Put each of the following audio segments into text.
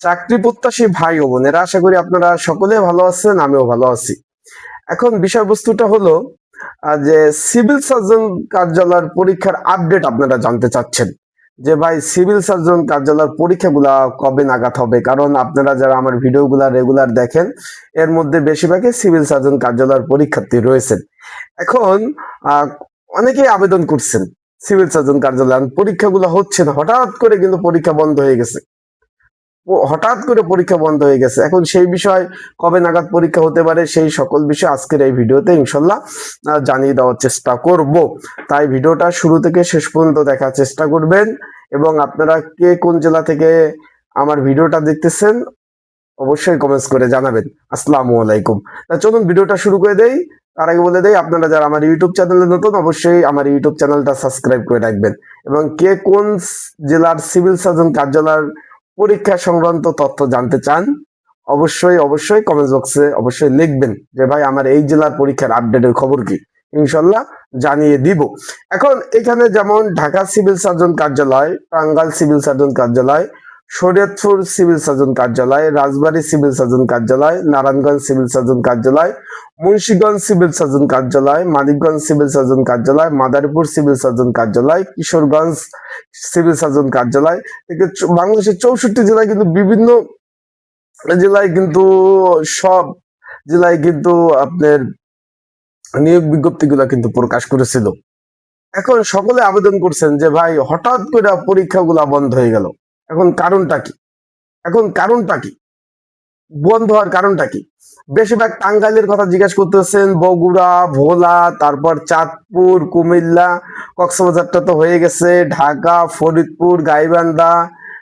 চাকরি প্রত্যাশী ভাই ও বোনেরা, আশা করি আপনারা সকলে ভালো আছেন, আমিও ভালো আছি। এখন বিষয়বস্তুটা হলো যে সিভিল সার্জন কার্যালয়ের পরীক্ষার আপডেট আপনারা জানতে চাচ্ছেন যে ভাই সিভিল সার্জন কার্যালয়ের পরীক্ষাগুলা কবে নাগাদ হবে। কারণ আপনারা যারা আমার ভিডিওগুলা রেগুলার দেখেন, এর মধ্যে বেশিরভাগই সিভিল সার্জন কার্যালয়ের পরীক্ষার্থী রয়েছেন। এখন অনেকেই আবেদন করছেন সিভিল সার্জন কার্যালয়, পরীক্ষাগুলো হচ্ছে না, হঠাৎ করে কিন্তু পরীক্ষা বন্ধ হয়ে গেছে। হঠাৎ করে পরীক্ষা বন্ধ হয়ে গেছে। এখন সেই বিষয় কবে নাগাদ পরীক্ষা হতে পারে, সেই সকল বিষয় আজকের এই ভিডিওতে ইনশাল্লাহ জানিয়ে দেওয়ার চেষ্টা করব। তাই ভিডিওটা শুরু থেকে শেষ পর্যন্ত দেখার চেষ্টা করবেন। এবং আপনারা কে কোন জেলা থেকে আমার ভিডিওটা দেখতেছেন অবশ্যই কমেন্টস করে জানাবেন। আসসালামু আলাইকুম। চলুন ভিডিওটা শুরু করে দেই। তার আগে বলে দেই, আপনারা যারা আমার ইউটিউব চ্যানেলে নতুন, অবশ্যই আমার ইউটিউব চ্যানেলটা সাবস্ক্রাইব করে রাখবেন। এবং কে কোন জেলার সিভিল সার্জন কার্যালয়ের পরীক্ষা সংক্রান্ত তথ্য জানতে চান, অবশ্যই অবশ্যই কমেন্ট বক্সে অবশ্যই লিখবেন যে ভাই আমার এই জেলার পরীক্ষার আপডেটের খবর কি, ইনশাল্লাহ জানিয়ে দিব। এখন এখানে যেমন ঢাকা সিভিল সার্জন কার্যালয়, টাঙ্গাইল সিভিল সার্জন কার্যালয়, শরীয়তপুর সিভিল সার্জন কার্যালয়, রাজবাড়ী সিভিল সার্জন কার্যালয়, নারায়ণগঞ্জ সিভিল সার্জন কার্যালয়, মুন্সিগঞ্জ সিভিল সার্জন কার্যালয়, মানিকগঞ্জ সিভিল সার্জন কার্যালয়, মাদারীপুর সিভিল সার্জন কার্যালয়, কিশোরগঞ্জ সিভিল সার্জন কার্যালয় থেকে বাংলাদেশের 64 জেলায় কিন্তু বিভিন্ন জেলায় কিন্তু সব জেলায় কিন্তু আপনার নিয়োগ বিজ্ঞপ্তিগুলো কিন্তু প্রকাশ করেছিল। এখন সকলে আবেদন করছেন যে ভাই হঠাৎ করে পরীক্ষাগুলা বন্ধ হয়ে গেল, এখন কারণটা কি? বন্ধ হওয়ার কারণটা কি? বেশিরভাগ টাঙ্গাইলের কথা জিজ্ঞাসা করতেছেন, বগুড়া, ভোলা, তারপর চাঁদপুর, কুমিল্লা, কক্সবাজারটা তো হয়ে গেছে, ঢাকা, ফরিদপুর, গাইবান্ধা।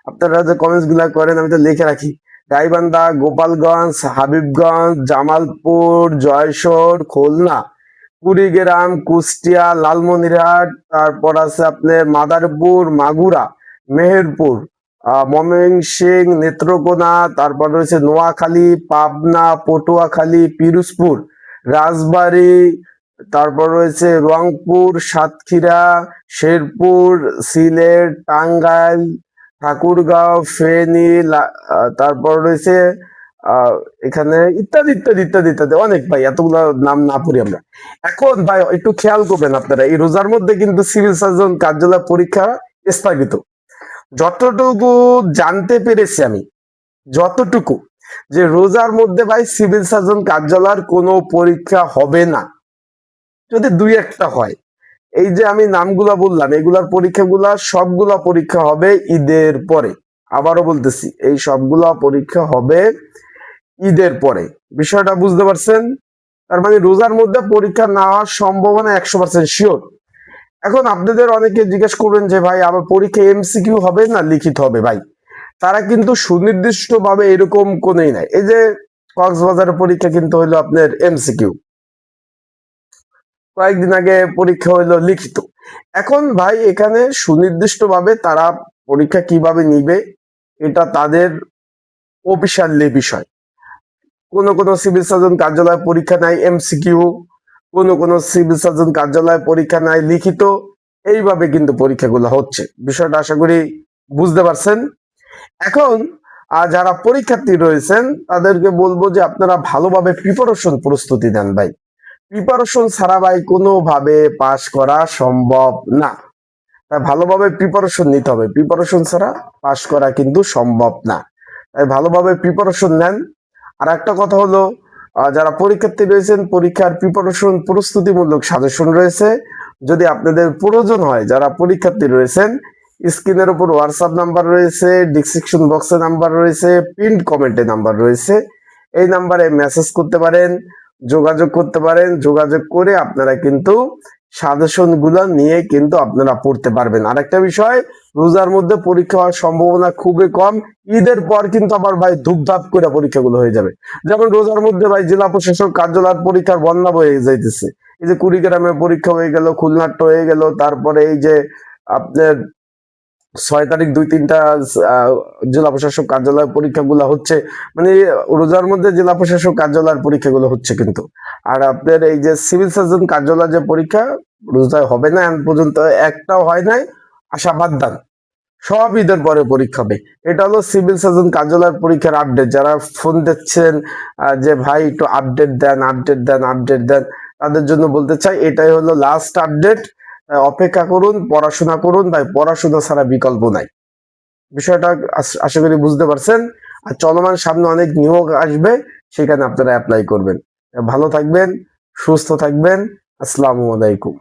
আপনারা যে কমেন্টস গুলা করেন আমি তো লিখে রাখি। গাইবান্ধা, গোপালগঞ্জ, হাবিবগঞ্জ, জামালপুর, জয়সর, খুলনা, কুড়িগ্রাম, কুষ্টিয়া, লালমনিরহাট, তারপর আছে আপনার মাদারীপুর, মাগুরা, মেহেরপুর, ময়মনসিংহ, নেত্রকোনা, তারপর রয়েছে নোয়াখালী, পাবনা, পটুয়াখালী, পিরোজপুর, রাজবাড়ী, তারপর রয়েছে রংপুর, সাতক্ষীরা, শেরপুর, সিলেট, টাঙ্গাইল, ঠাকুরগাঁও, ফেনী, তারপর রয়েছে এখানে ইত্যাদি ইত্যাদি ইত্যাদি ইত্যাদি অনেক। ভাই এতগুলো নাম না পড়ি আমরা। এখন ভাই একটু খেয়াল করবেন আপনারা, এই রোজার মধ্যে কিন্তু সিভিল সার্জন কার্যালয় পরীক্ষা স্থগিত। যতটুকু জানতে পেরেছি আমি, যতটুকু যে রোজার মধ্যে ভাই সিভিল সার্জন কার্যালয়ের কোনো পরীক্ষা হবে না। যদি দুই একটা হয়, এই যে আমি নামগুলা বললাম, এগুলার পরীক্ষাগুলা সবগুলা পরীক্ষা হবে ঈদের পরে। আবারও বলতেছি, এই সবগুলা পরীক্ষা হবে ঈদের পরে। বিষয়টা বুঝতে পারছেন? তার মানে রোজার মধ্যে পরীক্ষা না হওয়ার সম্ভাবনা 100% শিওর। এখন আপনাদের অনেকে জিজ্ঞেস করবেন যে ভাই আমার পরীক্ষা এমসিকিউ হবে না লিখিত হবে? ভাই তারা কিন্তু সুনির্দিষ্ট ভাবে এরকম কোনই নাই। এই যে কক্সবাজারের পরীক্ষা কিন্তু হইলো আপনার এমসিকিউ, কয়েকদিন আগে পরীক্ষা হইলো লিখিত। এখন ভাই এখানে সুনির্দিষ্ট ভাবে তারা পরীক্ষা কিভাবে নিবে এটা তাদের অফিসিয়ালি বিষয়। কোন কোন সিভিল সার্জন কার্যালয় পরীক্ষা নাই এমসিকিউ, কোন সিভিল সার্জন কার্যালয় পরীক্ষা নাই লিখিত। এইভাবে কিন্তু পরীক্ষাগুলো হচ্ছে। বিষয়টা আশা করি বুঝতে পারছেন। এখন যারা পরীক্ষার্থী রয়েছেন তাদেরকে বলবো যে আপনারা ভালোভাবে প্রিপারেশন প্রস্তুতি নেন ভাই। প্রিপারেশন ছাড়া ভাই কোনোভাবে পাস করা সম্ভব না। তাই ভালোভাবে প্রিপারেশন নিতে হবে, প্রিপারেশন ছাড়া পাস করা কিন্তু সম্ভব না। তাই ভালোভাবে প্রিপারেশন নেন। আর একটা কথা হলো, যারা পরীক্ষার্থী রয়েছেন পরীক্ষার প্রিপারেশন প্রস্তুতিমূলক সাজেশন রয়েছে। যদি আপনাদের প্রয়োজন হয়, যারা পরীক্ষার্থী রয়েছেন, স্ক্রিনের উপর হোয়াটসঅ্যাপ নাম্বার রয়েছে, ডিসক্রিপশন বক্সে নাম্বার রয়েছে, পিন্ড কমেন্টে নাম্বার রয়েছে। এই নাম্বারে মেসেজ করতে পারেন, যোগাযোগ করতে পারেন। যোগাযোগ করে আপনারা কিন্তু সাজেশন গুলো নিয়ে কিন্তু আপনারা পড়তে পারবেন। আরেকটা বিষয়, রোজার মধ্যে পরীক্ষা হওয়ার সম্ভাবনা খুবই কম। ঈদের পর কিন্তু আবার ভাই ধুপধাপ করে পরীক্ষাগুলো হয়ে যাবে। যেমন রোজার মধ্যে ভাই জেলা প্রশাসক কার্যালয়ের পরীক্ষার বন্যা বয়ে যাইতেছে। এই যে কুড়িগ্রামে পরীক্ষা হয়ে গেল, খুলনাটা হয়ে গেল, তারপরে এই যে আপনার 6 তারিখ 2-3টা জেলা প্রশাসক কার্যালয়ের পরীক্ষাগুলো হচ্ছে। মানে রোজার মধ্যে জেলা প্রশাসক কার্যালয়ের পরীক্ষাগুলো হচ্ছে কিন্তু। আর আপনার এই যে সিভিল সার্জন কার্যালয়ের যে পরীক্ষা রোজায় হবে না, এখন পর্যন্ত একটাও হয় নাই, আশাবাদ দান। সব ঈদের পরে পরীক্ষা হবে। এটা হলো সিভিল সার্জন কার্যালয়ের পরীক্ষার আপডেট। যারা ফোন দিচ্ছেন যে ভাই একটু আপডেট দেন, আপডেট দেন, আপডেট দেন, তাদের জন্য বলতে চাই এটাই হলো লাস্ট আপডেট। অপেক্ষা করুন, পড়াশোনা করুন ভাই, পড়াশোনা ছাড়া বিকল্প নাই। বিষয়টা আশা করি বুঝতে পারছেন। আর চলমান সামনে অনেক নিয়োগ আসবে, সেখানে আপনারা অ্যাপ্লাই করবেন। ভালো থাকবেন, সুস্থ থাকবেন। আসসালামু আলাইকুম।